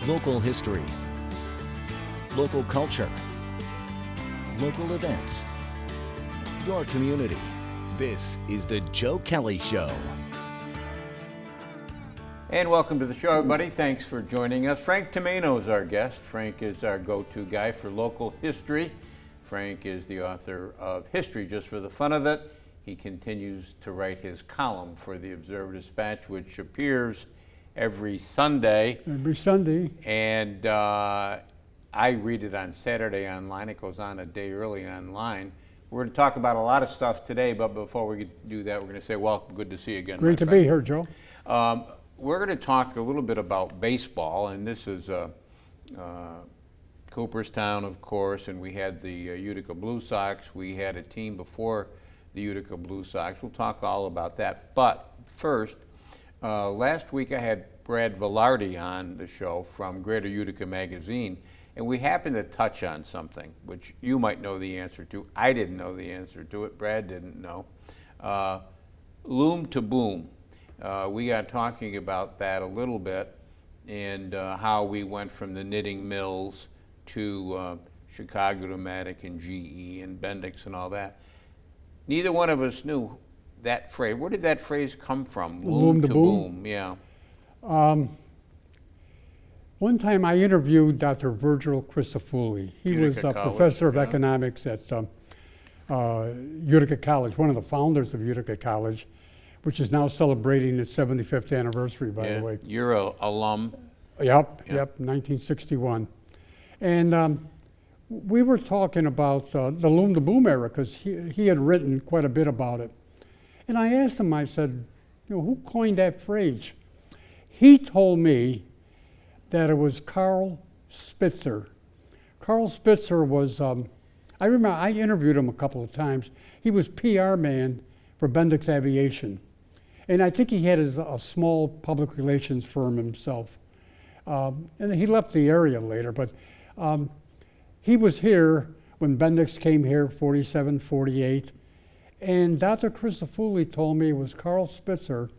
Local history, local culture, local events, your community. This is the Joe Kelly Show. And welcome to the show, everybody. Thanks for joining us. Frank Tomaino is our guest. Frank is our go-to guy for local history. Frank is the author of History Just for the Fun of It. He continues to write his column for the Observer-Dispatch, which appears every Sunday. Every Sunday. And I read it on Saturday online. It goes on a day early online. We're going to talk about a lot of stuff today, but before we do that, we're going to say, well, good to see you again. Great to be here, Joe. We're going to talk a little bit about baseball, and this is Cooperstown, of course, and we had the Utica Blue Sox. We had a team before the Utica Blue Sox. We'll talk all about that. But first, last week I had Brad Velarde on the show from Greater Utica Magazine, and we happened to touch on something which you might know the answer to. I didn't know the answer to it. Brad didn't know. Loom to boom. We got talking about that a little bit and how we went from the knitting mills to Chicago Pneumatic and GE and Bendix and all that. Neither one of us knew that phrase. Where did that phrase come from? Loom to boom? Yeah. One time I interviewed Dr. Virgil Crisafulli. He was a professor of economics at Utica College, one of the founders of Utica College, which is now celebrating its 75th anniversary, by the way. You're an alum. Yep, 1961. And we were talking about the loom to boom era because he had written quite a bit about it. And I asked him, I said, who coined that phrase? He told me that it was Carl Spitzer. Carl Spitzer was, I remember I interviewed him a couple of times. He was PR man for Bendix Aviation. And I think he had a small public relations firm himself. And he left the area later, but he was here when Bendix came here, 47, 48. And Dr. Crisafulli told me it was Carl Spitzer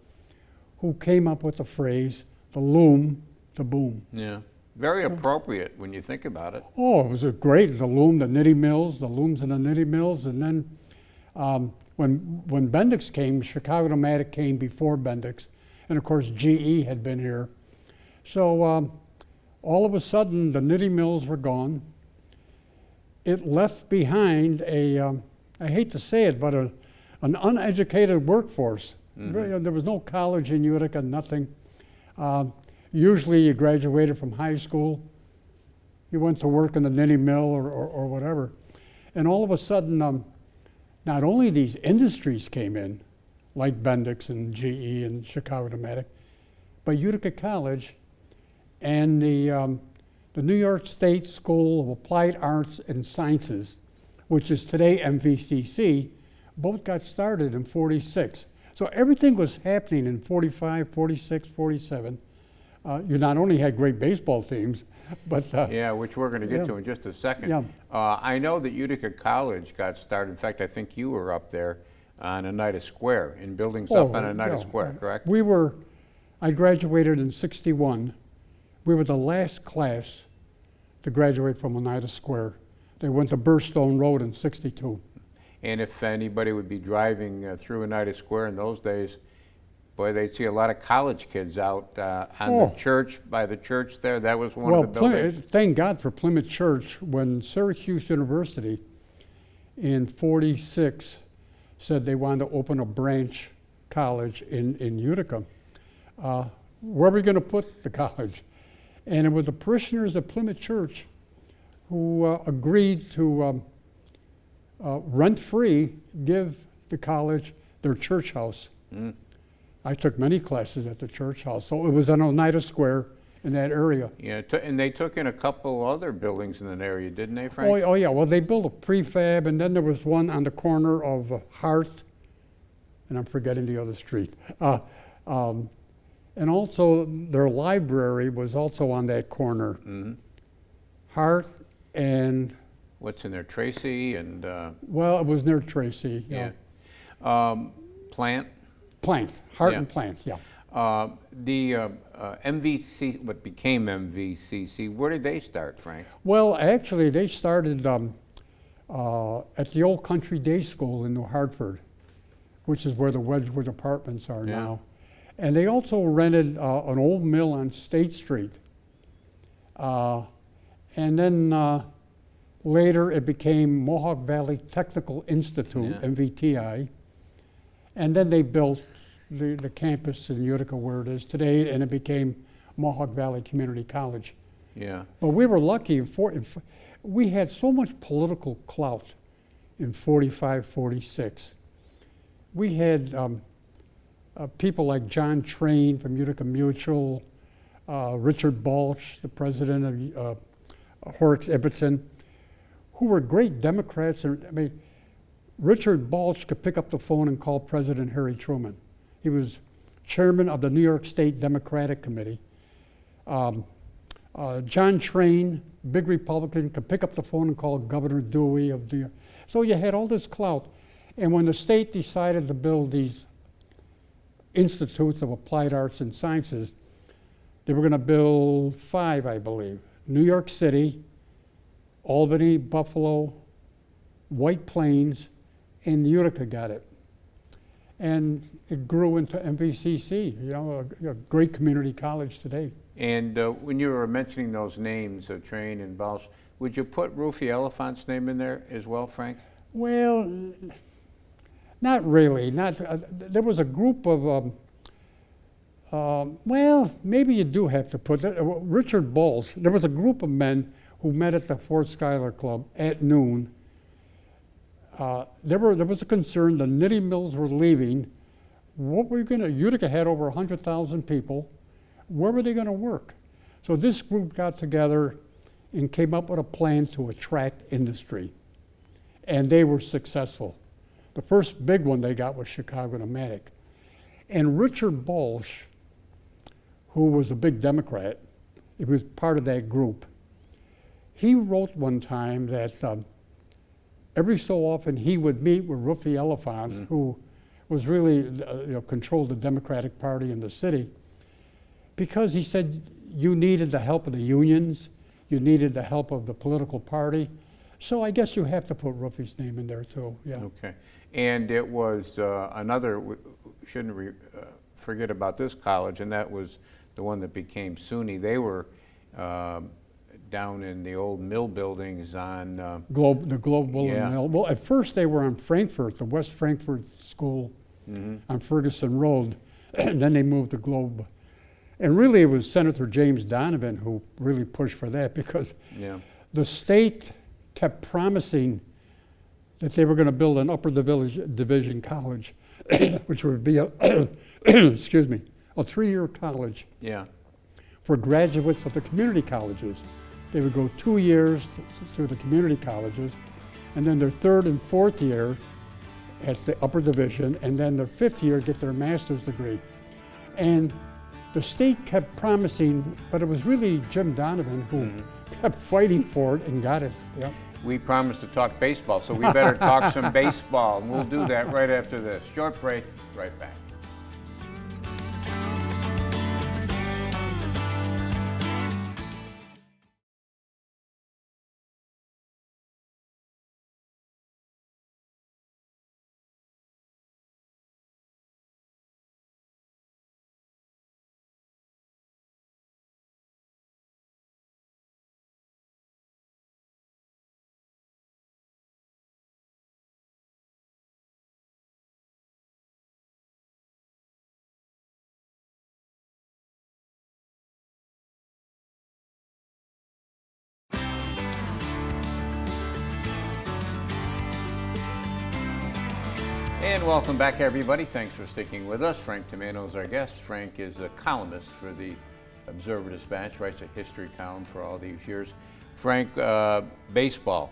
who came up with the phrase, the loom to boom. Yeah, very appropriate when you think about it. Oh, it was great, the loom, the knitting mills, the looms and the knitting mills. And then when Bendix came, Chicago Pneumatic came before Bendix. And of course, GE had been here. So all of a sudden, the knitting mills were gone. It left behind I hate to say it, but an uneducated workforce. Mm-hmm. There was no college in Utica, nothing. Usually you graduated from high school, you went to work in the knitting mill or whatever. And all of a sudden, not only these industries came in, like Bendix and GE and Chicago Pneumatic, but Utica College and the New York State School of Applied Arts and Sciences, which is today MVCC, both got started in 46. So everything was happening in 45, 46, 47. You not only had great baseball teams, but... yeah, which we're going to get to in just a second. Yeah. I know that Utica College got started. In fact, I think you were up there on Oneida Square, in buildings up on Oneida Square, correct? I graduated in 61. We were the last class to graduate from Oneida Square. They went to Burstone Road in 62. And if anybody would be driving through Oneida Square in those days, boy, they'd see a lot of college kids out on the church, by the church there. That was one of the buildings. Thank God for Plymouth Church. When Syracuse University in 46 said they wanted to open a branch college in Utica, where are we going to put the college? And it was the parishioners of Plymouth Church who agreed to rent-free give the college their church house. Mm. I took many classes at the church house, so it was on Oneida Square in that area. Yeah, and they took in a couple other buildings in that area, didn't they, Frank? Oh yeah, well they built a prefab, and then there was one on the corner of Hart, and I'm forgetting the other street. And also their library was also on that corner. Mm-hmm. Hart and... What's in there, Tracy and... well, it was near Tracy, yeah. Plant? Hart and Plant, yeah. The MVC, what became MVCC, where did they start, Frank? Well, actually, they started at the old Country Day School in New Hartford, which is where the Wedgwood Apartments are now. And they also rented an old mill on State Street. And then later it became Mohawk Valley Technical Institute, MVTI. And then they built the campus in Utica where it is today, and it became Mohawk Valley Community College. Yeah. But we were lucky. We had so much political clout in 45, 46. We had people like John Train from Utica Mutual, Richard Balch, the president of Horrocks Ibbotson, who were great Democrats. I mean, Richard Balch could pick up the phone and call President Harry Truman. He was chairman of the New York State Democratic Committee. John Train, big Republican, could pick up the phone and call Governor Dewey of the. So you had all this clout. And when the state decided to build these institutes of applied arts and sciences, they were going to build 5, I believe. New York City, Albany, Buffalo, White Plains, and Utica got it. And it grew into MVCC, a great community college today. And when you were mentioning those names of Train and Balch, would you put Rufy Elephant's name in there as well, Frank? Well, not really. There was a group of, well, maybe you do have to put that. Richard Balch, there was a group of men who met at the Fort Schuyler Club at noon. There was a concern, the knitting mills were leaving. What were you going to, Utica had over 100,000 people. Where were they going to work? So this group got together and came up with a plan to attract industry. And they were successful. The first big one they got was Chicago Pneumatic. And Richard Balch, who was a big Democrat, he was part of that group. He wrote one time that every so often he would meet with Rufy Elephant, who was really, controlled the Democratic Party in the city, because he said you needed the help of the unions, you needed the help of the political party. So I guess you have to put Rufy's name in there too, yeah. Okay. And it was we shouldn't forget about this college, and that was the one that became SUNY. They were down in the old mill buildings on the Globe Woolen Mill. Well, at first they were on Frankfurt, the West Frankfurt School on Ferguson Road, and then they moved to Globe. And really it was Senator James Donovan who really pushed for that, because the state kept promising that they were going to build an upper division college, which would be a, excuse me, a 3-year college for graduates of the community colleges. They would go 2 years to the community colleges, and then their 3rd and 4th year at the upper division, and then their 5th year get their master's degree. And the state kept promising, but it was really Jim Donovan who kept fighting for it and got it. Yep. We promised to talk baseball, so we better talk some baseball, and we'll do that right after this. Short break, right back. And welcome back, everybody. Thanks for sticking with us. Frank Tomaino is our guest. Frank is a columnist for the Observer-Dispatch, writes a history column for all these years. Frank, baseball.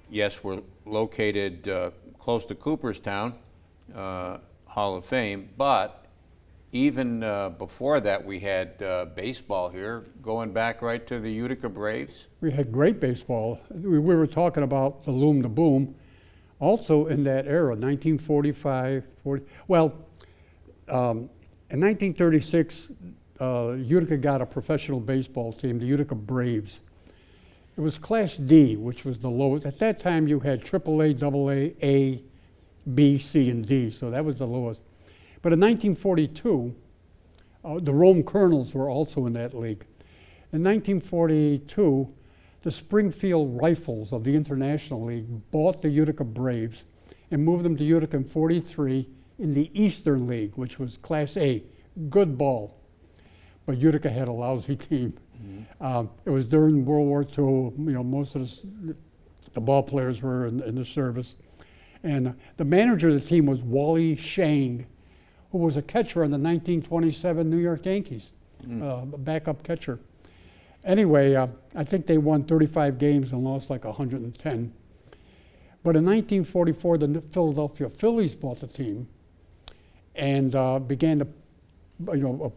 Yes, we're located close to Cooperstown, Hall of Fame, but even before that we had baseball here, going back right to the Utica Braves. We had great baseball. We were talking about the Loom to Boom. Also in that era, 1945, 40, well, In 1936, Utica got a professional baseball team, the Utica Braves. It was Class D, which was the lowest. At that time, you had AAA, AA, A, B, C, and D, so that was the lowest. But in 1942, the Rome Colonels were also in that league. In 1942, the Springfield Rifles of the International League bought the Utica Braves and moved them to Utica in 43 in the Eastern League, which was Class A, good ball. But Utica had a lousy team. It was during World War II. Most of the ball players were in the service. And the manager of the team was Wally Shang, who was a catcher on the 1927 New York Yankees, a backup catcher. Anyway, I think they won 35 games and lost like 110. But in 1944, the Philadelphia Phillies bought the team and began to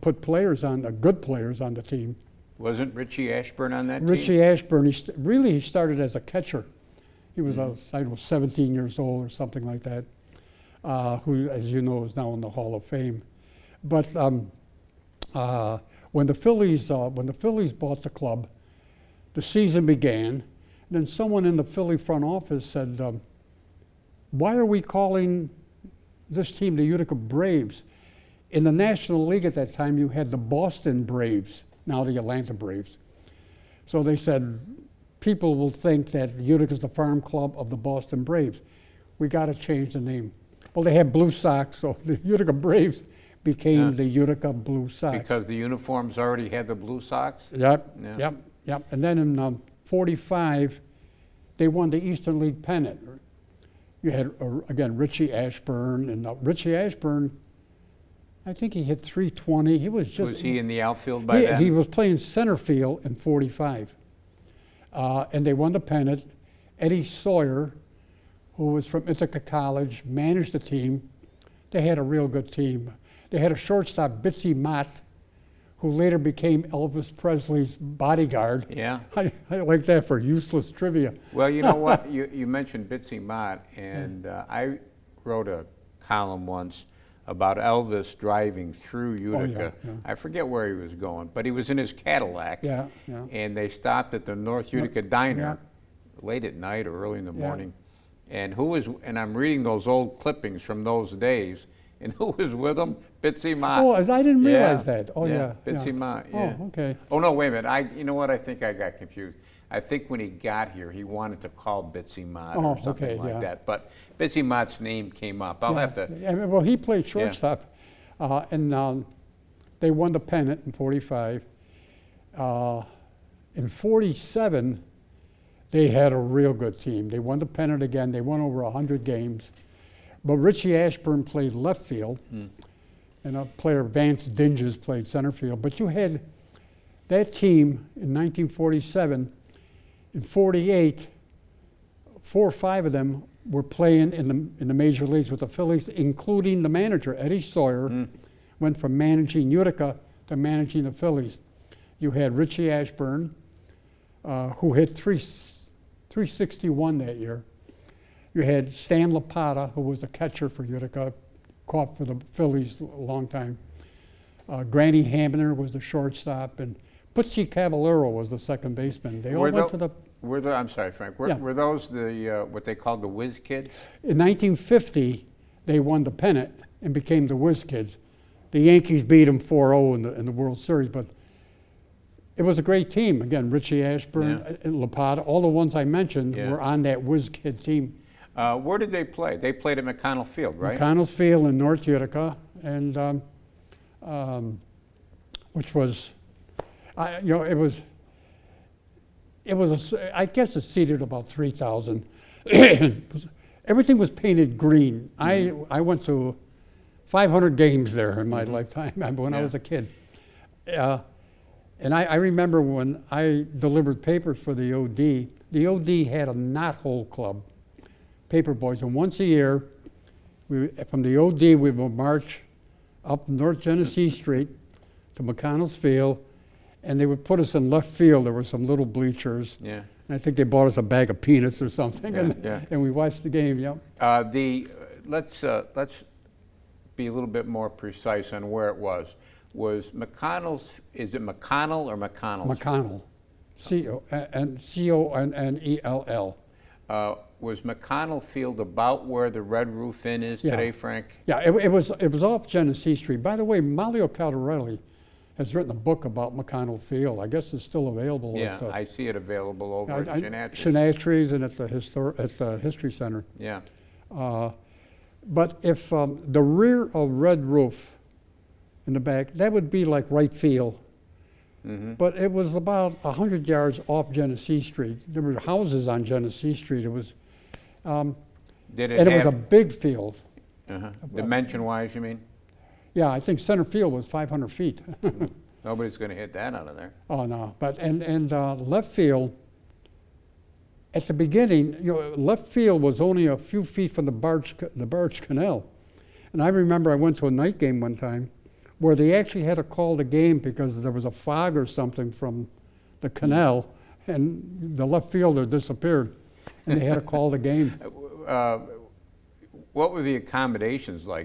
put players on, good players on the team. Wasn't Richie Ashburn on that team? Richie Ashburn, he started as a catcher. He was, I was 17 years old or something like that, who, as you know, is now in the Hall of Fame. But when the Phillies bought the club, the season began. Then someone in the Philly front office said, "Why are we calling this team the Utica Braves?" In the National League at that time, you had the Boston Braves, now the Atlanta Braves. So they said, people will think that Utica's the farm club of the Boston Braves. We got to change the name. Well, they had blue socks, so the Utica Braves became the Utica Blue Sox. Because the uniforms already had the blue socks? Yep, Yeah. yep. And then in 45, they won the Eastern League pennant. You had, again, Richie Ashburn. And Richie Ashburn, I think he hit 320. He was just... Was he in the outfield by then? He was playing center field in 45. And they won the pennant. Eddie Sawyer, who was from Ithaca College, managed the team. They had a real good team. They had a shortstop, Bitsy Mott, who later became Elvis Presley's bodyguard. Yeah. I like that for useless trivia. Well, you know what? You mentioned Bitsy Mott, and I wrote a column once about Elvis driving through Utica. Yeah. I forget where he was going, but he was in his Cadillac. Yeah. And they stopped at the North Utica Diner late at night or early in the morning. And and I'm reading those old clippings from those days, and who was with him? Bitsy Mott. Oh, I didn't realize that. Oh, yeah. Bitsy Mott, yeah. Oh, okay. Oh, no, wait a minute. You know what? I think I got confused. I think when he got here, he wanted to call Bitsy Mott or something like that. But Bitsy Mott's name came up. I'll have to... Yeah, well, he played shortstop. And they won the pennant in 45. In 47, they had a real good team. They won the pennant again. They won over 100 games. But Richie Ashburn played left field, and a player, Vance Dinges, played center field. But you had that team in 1947. In 48, 4 or 5 of them were playing in the major leagues with the Phillies, including the manager, Eddie Sawyer, went from managing Utica to managing the Phillies. You had Richie Ashburn, who hit 361 that year. You had Stan Lapata, who was a catcher for Utica, caught for the Phillies a long time. Granny Hamner was the shortstop, and Pucci Cavallero was the second baseman. They all went to the... I'm sorry, Frank. Were those the what they called the Whiz Kids? In 1950, they won the pennant and became the Whiz Kids. The Yankees beat them 4-0 in the World Series, but it was a great team. Again, Richie Ashburn, Lapata, all the ones I mentioned were on that Whiz Kid team. Where did they play? They played at McConnell Field, right? McConnell Field in North Utica, and which was, it was I guess it seated about 3,000. Everything was painted green. I went to 500 games there in my lifetime when I was a kid. And I remember when I delivered papers for the OD had a knothole club, paper boys, and once a year, from the OD, we would march up North Genesee Street to McConnell's Field, and they would put us in left field. There were some little bleachers. Yeah. And I think they bought us a bag of peanuts or something, and we watched the game. Yep. Let's be a little bit more precise on where it was. Was McConnell's, is it McConnell or McConnell's? McConnell, C-O-N-N-E-L-L. Was McConnell Field about where the Red Roof Inn is Yeah. today, Frank? Yeah, it was off Genesee Street. By the way, Mario Caldarelli has written a book about McConnell Field. I guess it's still available. Yeah, at the, I see it available over at Shenatries. Shenatries and at the History Center. Yeah. But if the rear of Red Roof in the back, that would be like right field. Mm-hmm. But it was about 100 yards off Genesee Street. There were houses on Genesee Street. It was, Did it and have, it was a big field. dimension-wise, you mean? Yeah, I think center field was 500 feet. Nobody's going to hit that out of there. Oh no, but and left field. At the beginning, left field was only a few feet from the barge canal, and I remember I went to a night game one time, where they actually had to call the game because there was a fog or something from the canal, and the left fielder disappeared, and they had to call the game. What were the accommodations like